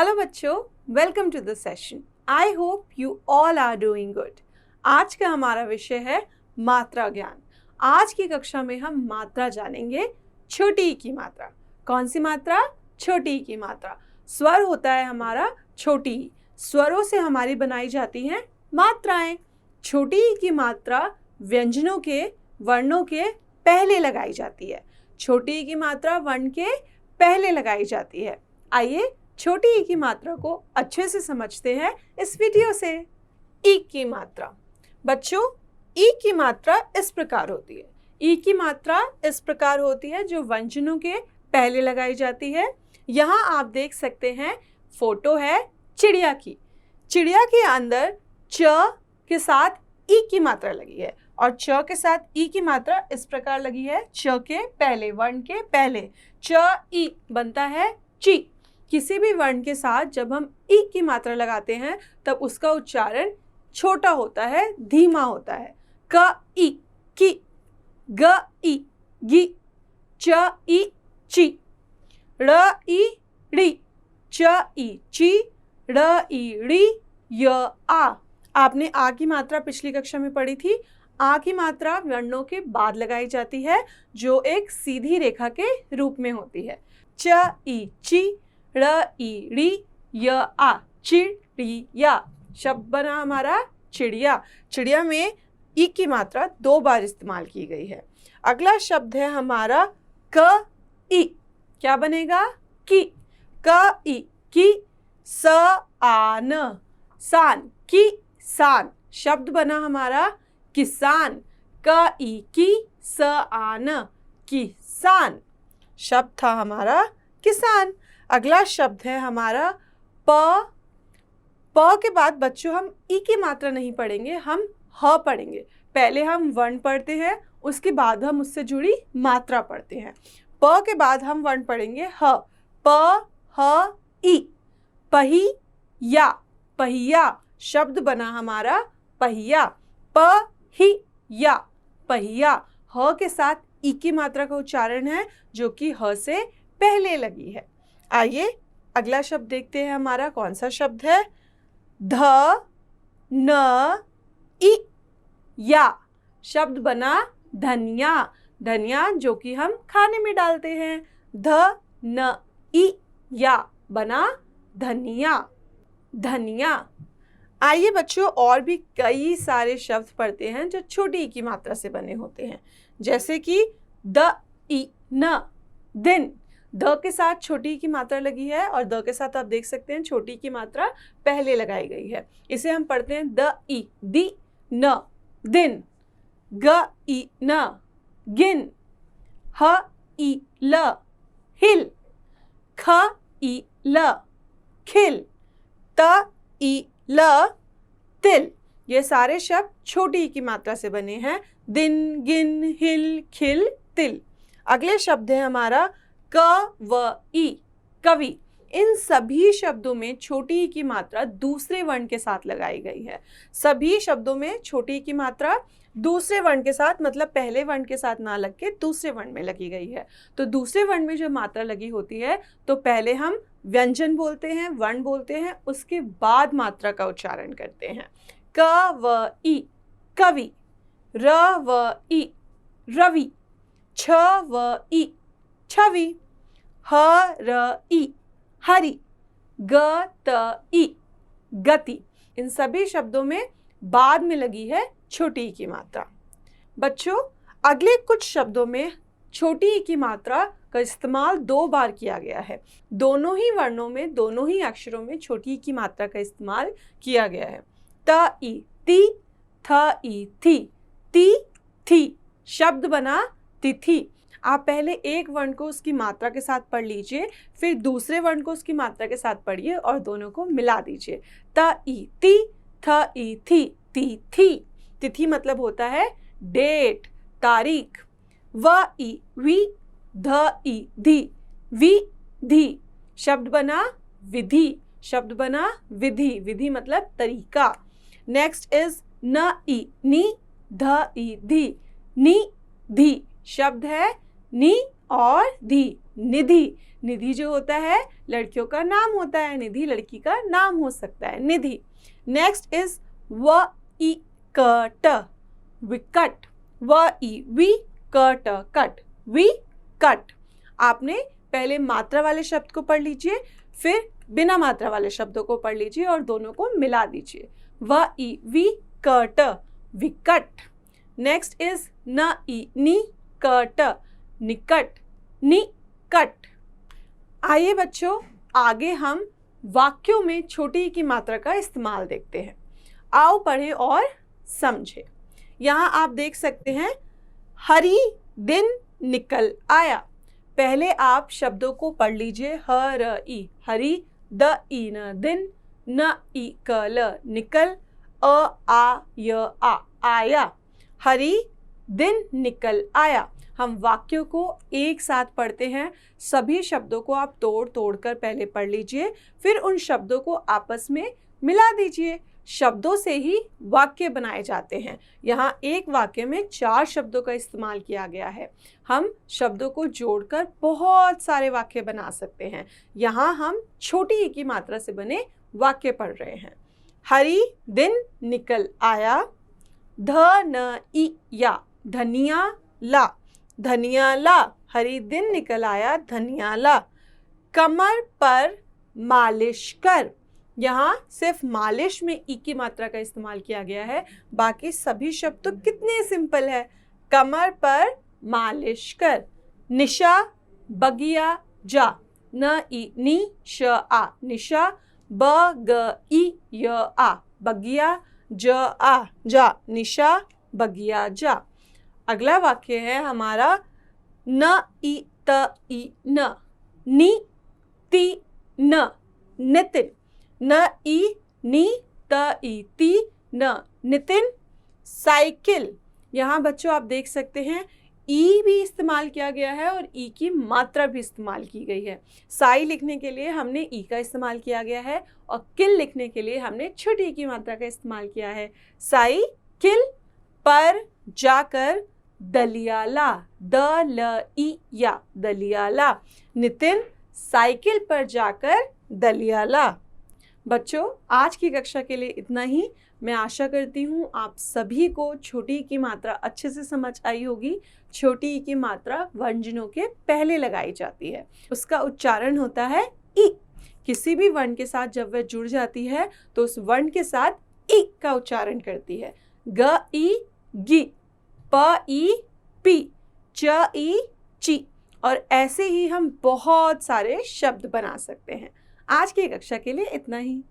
Hello बच्चों, welcome to the session. I hope you all are doing good. आज का हमारा विषय है मात्रा ज्ञान। आज की कक्षा में हम मात्रा जानेंगे, छोटी ई की मात्रा। कौन सी मात्रा? छोटी ई की मात्रा। स्वर होता है हमारा छोटी ई, स्वरों से हमारी बनाई जाती हैं मात्राएं। छोटी ई की मात्रा व्यंजनों के, वर्णों के पहले लगाई जाती है। छोटी ई की मात्रा वर्ण के पहले लगाई जाती है। आइए छोटी ई की मात्रा को अच्छे से समझते हैं इस वीडियो से। ई की मात्रा। बच्चों, ई की मात्रा इस प्रकार होती है। ई की मात्रा इस प्रकार होती है जो व्यंजनों के पहले लगाई जाती है। यहाँ आप देख सकते हैं, फोटो है चिड़िया की। चिड़िया के अंदर च के साथ ई की मात्रा लगी है और च के साथ ई की मात्रा इस प्रकार लगी है, च के पहले, वर्ण के पहले। च ई बनता है ची। किसी भी वर्ण के साथ जब हम ई की मात्रा लगाते हैं तब उसका उच्चारण छोटा होता है, धीमा होता है। क ई की, ग ई गी, च ई ची, ड़ ई ड़ी, च ई ची, ड़ ई ड़ी, य आ। आपने आ की मात्रा पिछली कक्षा में पढ़ी थी। आ की मात्रा वर्णों के बाद लगाई जाती है जो एक सीधी रेखा के रूप में होती है। च ई ची, ड़ ई ड़ी, य आ, चिड़िया। शब्द बना हमारा चिड़िया। चिड़िया में ई की मात्रा 2 बार इस्तेमाल की गई है। अगला शब्द है हमारा क ई। क्या बनेगा? की। क ई की, स आन, सान, की सान। शब्द बना हमारा किसान। क ई की, स आन, किसान। शब्द था हमारा किसान। अगला शब्द है हमारा प। प के बाद बच्चों हम ई की मात्रा नहीं पढ़ेंगे, हम ह पढ़ेंगे। पहले हम वर्ण पढ़ते हैं, उसके बाद हम उससे जुड़ी मात्रा पढ़ते हैं। प के बाद हम वर्ण पढ़ेंगे ह। प ह ई, पही या, पहिया। शब्द बना हमारा पहिया। प ही या, पहिया। ह के साथ ई की मात्रा का उच्चारण है जो कि ह से पहले लगी है। आइए अगला शब्द देखते हैं। हमारा कौन सा शब्द है? ध न ई या। शब्द बना धनिया। धनिया जो कि हम खाने में डालते हैं। ध न ई या बना धनिया, धनिया। आइए बच्चों, और भी कई सारे शब्द पढ़ते हैं जो छोटी ई की मात्रा से बने होते हैं, जैसे कि द ई न, दिन। द के साथ छोटी की मात्रा लगी है और द के साथ आप देख सकते हैं छोटी की मात्रा पहले लगाई गई है। इसे हम पढ़ते हैं द ई, दी न, दिन। ग ई न, गिन। ह ई ल, हिल। ख ई ल, खिल। त ई ल, तिल। ये सारे शब्द छोटी ई की मात्रा से बने हैं। दिन, गिन, हिल, खिल, तिल। अगले शब्द है हमारा क व ई, कवि। इन सभी शब्दों में छोटी ई की मात्रा दूसरे वर्ण के साथ लगाई गई है। सभी शब्दों में छोटी ई की मात्रा दूसरे वर्ण के साथ, मतलब पहले वर्ण के साथ ना लग के दूसरे वर्ण में लगी गई है। तो दूसरे वर्ण में जो मात्रा लगी होती है तो पहले हम व्यंजन बोलते हैं, वर्ण बोलते हैं, उसके बाद मात्रा का उच्चारण करते हैं। क व ई, कवि। र व ई, रवि। छ व ई, छवि। ह र ई, हरि। ग त ई, गति। इन सभी शब्दों में बाद में लगी है छोटी ई की मात्रा। बच्चों, अगले कुछ शब्दों में छोटी ई की मात्रा का इस्तेमाल 2 बार किया गया है। दोनों ही वर्णों में, दोनों ही अक्षरों में छोटी ई की मात्रा का इस्तेमाल किया गया है। त ई ती, थ ई थी, ती थी। शब्द बना तिथि। आप पहले एक वर्ण को उसकी मात्रा के साथ पढ़ लीजिए, फिर दूसरे वर्ण को उसकी मात्रा के साथ पढ़िए और दोनों को मिला दीजिए। त ई ती, थ ई थी, ती थी। तिथि मतलब होता है डेट, तारीख। व ई वी, ध ई धी, विधि। शब्द बना विधि। शब्द बना विधि। विधि मतलब तरीका। नेक्स्ट इज न ई नी, ध ई धी, निधि। शब्द है नी और धी, निधि। निधि जो होता है लड़कियों का नाम होता है, निधि लड़की का नाम हो सकता है, निधि। नेक्स्ट इज व ई क ट, विकट। व ई वी क ट, कट, विकट। आपने पहले मात्रा वाले शब्द को पढ़ लीजिए, फिर बिना मात्रा वाले शब्दों को पढ़ लीजिए और दोनों को मिला दीजिए। व ई वी क ट, विकट। नेक्स्ट इज न ई नी क ट, निकट, निकट। आइए बच्चों, आगे हम वाक्यों में छोटी ई की मात्रा का इस्तेमाल देखते हैं। आओ पढ़ें और समझें। यहाँ आप देख सकते हैं हरी दिन निकल आया। पहले आप शब्दों को पढ़ लीजिए। हर ई, हरी, द ई न, दिन, न ई क ल, निकल, अ आ य आ, आया। हरी दिन निकल आया। हम वाक्यों को एक साथ पढ़ते हैं। सभी शब्दों को आप तोड़ तोड़ कर पहले पढ़ लीजिए, फिर उन शब्दों को आपस में मिला दीजिए। शब्दों से ही वाक्य बनाए जाते हैं। यहाँ एक वाक्य में 4 शब्दों का इस्तेमाल किया गया है। हम शब्दों को जोड़कर बहुत सारे वाक्य बना सकते हैं। यहाँ हम छोटी ई की मात्रा से बने वाक्य पढ़ रहे हैं। हरी दिन निकल आया, ध न ई या, धनिया ला, धनिया ला। हरी दिन निकल आया, धनिया ला। कमर पर मालिश कर। यहाँ सिर्फ मालिश में ई की मात्रा का इस्तेमाल किया गया है, बाकी सभी शब्द तो कितने सिंपल है। कमर पर मालिश कर। निशा बगिया जा, न ई नी श आ, निशा, ब ग ई य आ, बगिया, ज आ, जा, निशा बगिया जा। अगला वाक्य है हमारा न ई त ई न, नी ती न, नितिन। न ई नी त ई ती न, नितिन। साइकिल। यहाँ बच्चों आप देख सकते हैं ई भी इस्तेमाल किया गया है और ई की मात्रा भी इस्तेमाल की गई है। साई लिखने के लिए हमने ई का इस्तेमाल किया गया है और किल लिखने के लिए हमने छोटी ई की मात्रा का इस्तेमाल किया है। साई किल। पर जाकर दलियाला, द ल ई या, दलियाला। नितिन साइकिल पर जाकर दलियाला। बच्चों आज की कक्षा के लिए इतना ही। मैं आशा करती हूँ आप सभी को छोटी ई की मात्रा अच्छे से समझ आई होगी। छोटी ई की मात्रा व्यंजनों के पहले लगाई जाती है, उसका उच्चारण होता है ई। किसी भी वर्ण के साथ जब वह जुड़ जाती है तो उस वर्ण के साथ ई का उच्चारण करती है। ग ई गी, प ई पी, च ई ची। और ऐसे ही हम बहुत सारे शब्द बना सकते हैं। आज की कक्षा के लिए इतना ही।